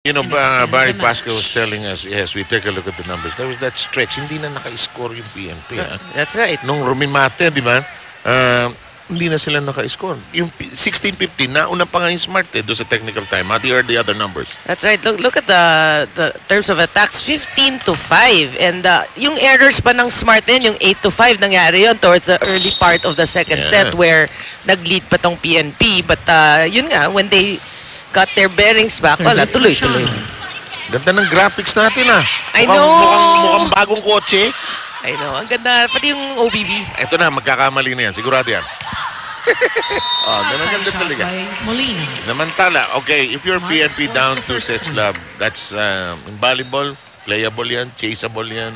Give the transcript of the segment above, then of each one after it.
You know, End Barry the match. Pascal was telling us, yes, we take a look at the numbers. There was that stretch, hindi na naka-score yung PNP. That's right. Nung rumimate, di ba? Hindi na sila naka-score. Yung 16-15, nauna pa nga yung Smart doon sa technical time. You heard the other numbers. That's right. Look at the terms of attacks, 15-5. And yung errors pa ng Smart din, yung 8-5 nangyari yun towards the early part of the second set where nag-lead pa tong PNP. But yun nga, when they got their bearings back, wala, tuloy-tuloy. Ganda ng graphics natin I know. Mukhang bagong kotse. I know. Ang ganda. Pati yung OBB. Ito na, magkakamali na yan. Sigurado yan. Maganda talaga. Molina. Namantala, okay, if you're PNP down 2 sets love, that's invaluable, playable yan, chaseable yan.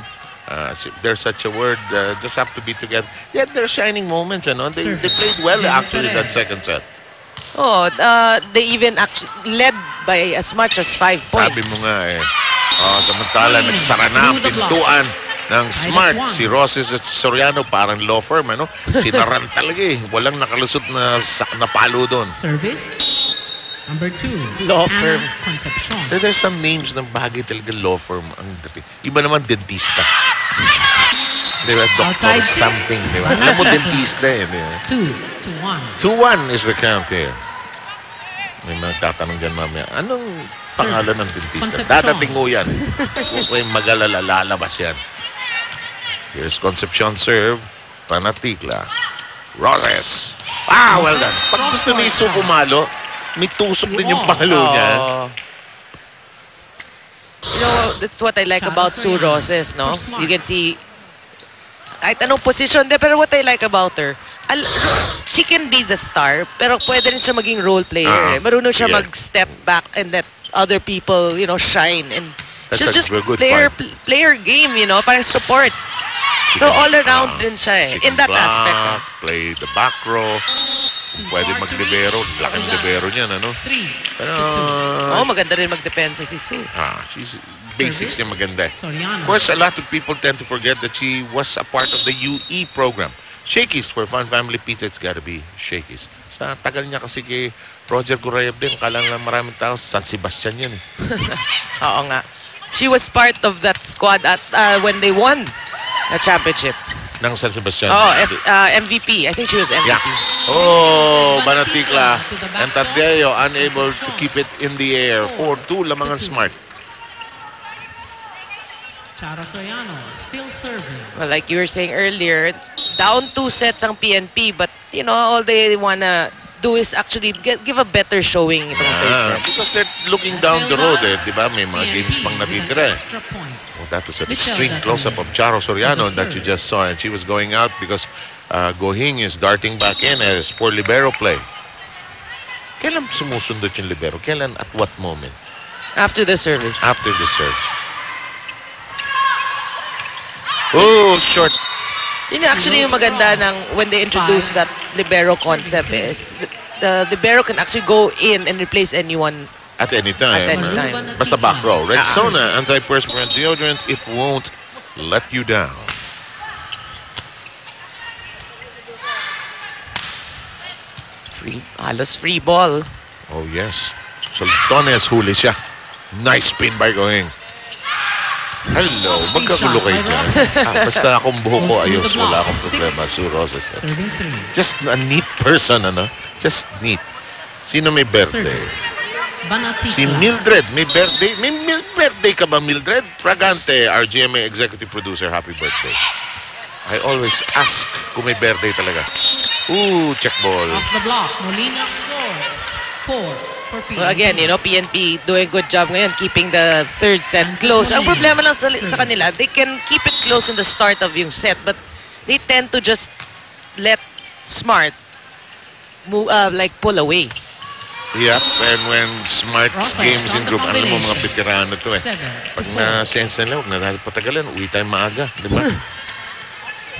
If there's such a word, just have to be together. Yeah, there are shining moments, you know. They played well, actually, that second set. Oh, they even actually led by as much as 5 points. Sabi mo nga samantala, nagsara na ang pintuan ng Smart. Si Roses at si Soriano, parang law firm, ano? Sinaran talaga Walang nakalusot na palo doon. Service. Number 2. Law firm. Concepcion. There's some names ng bagay talaga law firm. Ang dating. Iba naman, dentista. Di ba? Doctor something, di ba? Alam mo, dentista di ba? 2-1. 2-1 is the count here. May mga tatanong dyan mamaya. Anong pangalan ng dentista? Dadating mo yan. Huwag kayong mag-alala, lalabas yan. Here's Concepcion serve. Panatikla. Roses. Well done. Pag gusto ni Isu pumalo, may tusok din yung palo niya. You know, that's what I like about Sue Roses, no? You can see kahit anong position, pero what I like about her, she can be the star, pero pwede rin siya maging role player. Marunong siya mag-step back and let other people, you know, shine. And she'll just player game, you know, parang support. So all around din siya in that aspect. Play the back row. Pwede mag-libero. Laking libero niyan, ano? Pero, maganda rin mag-depensa si Sue. Basics niya maganda. Of course, a lot of people tend to forget that she was a part of the UE program. Shakey's for Fun Family Pizza, it's gotta be Shakey's. Sa tagal niya kasi kay Roger Gurayev din, kala lang maraming tao, San Sebastian yan Oo nga. She was part of that squad at when they won the championship. Ng San Sebastian. MVP. I think she was MVP. Yeah. Banatikla and Tadeo unable to keep it in the air. 4-2 lamang ang Smart. Chara Soriano still serving. Well, like you were saying earlier, down 2 sets ang PNP, but you know, all they wanna do is actually give a better showing in the third set. Because they're looking down the road, di ba? May mga games pang natitira. That was an extreme close-up of Charo Soriano that you just saw, and she was going out because Gohing is darting back in as for libero play. Kailan sumusundot yung libero? Kailan, at what moment? After the service. After the serve. Oh, short. Yun actually yung maganda ng when they introduce that libero concept is the libero can actually go in and replace anyone at any time. At any time. Basta back row. Rexona antiperspirant deodorant, it won't let you down. Halos free ball. Oh yes. Soltones huli siya. Nice spin by Gohing. Hello, magkagulo kayo dyan. Basta akong buho ko, ayos, wala akong problema. Sue Roses. Just a neat person, ano? Just neat. Sino may birthday? Si Mildred. May birthday? May birthday ka ba, Mildred? Fragante, our GMA executive producer, happy birthday. I always ask kung may birthday talaga. Check ball. Off the block, Molina scores 4. Well, again, you know, PNP doing a good job ngayon keeping the third set close. Ang problema lang sa kanila, they can keep it close in the start of yung set, but they tend to just let Smart move, like pull away. Yep, and when Smart's games in group, alam mo mga veterano to Pag na-sense nila, huwag na natin patagalan, uwi tayo maaga, di ba?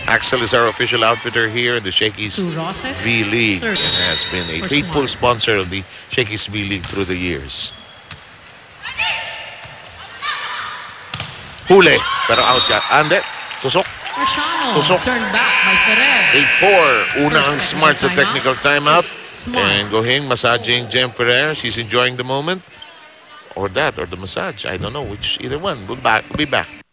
Axel is our official outfitter here in the Shakey's V-League and has been a faithful sponsor of the Shakey's V-League through the years. Huli, pero out ka. Ande, tusok. Tusok. Turned back by Ferrer. 8-4. Una ang Smart sa technical timeout. And Gohing massaging Jem Ferrer. She's enjoying the moment. Or that, or the massage. I don't know which. Either one. We'll be back.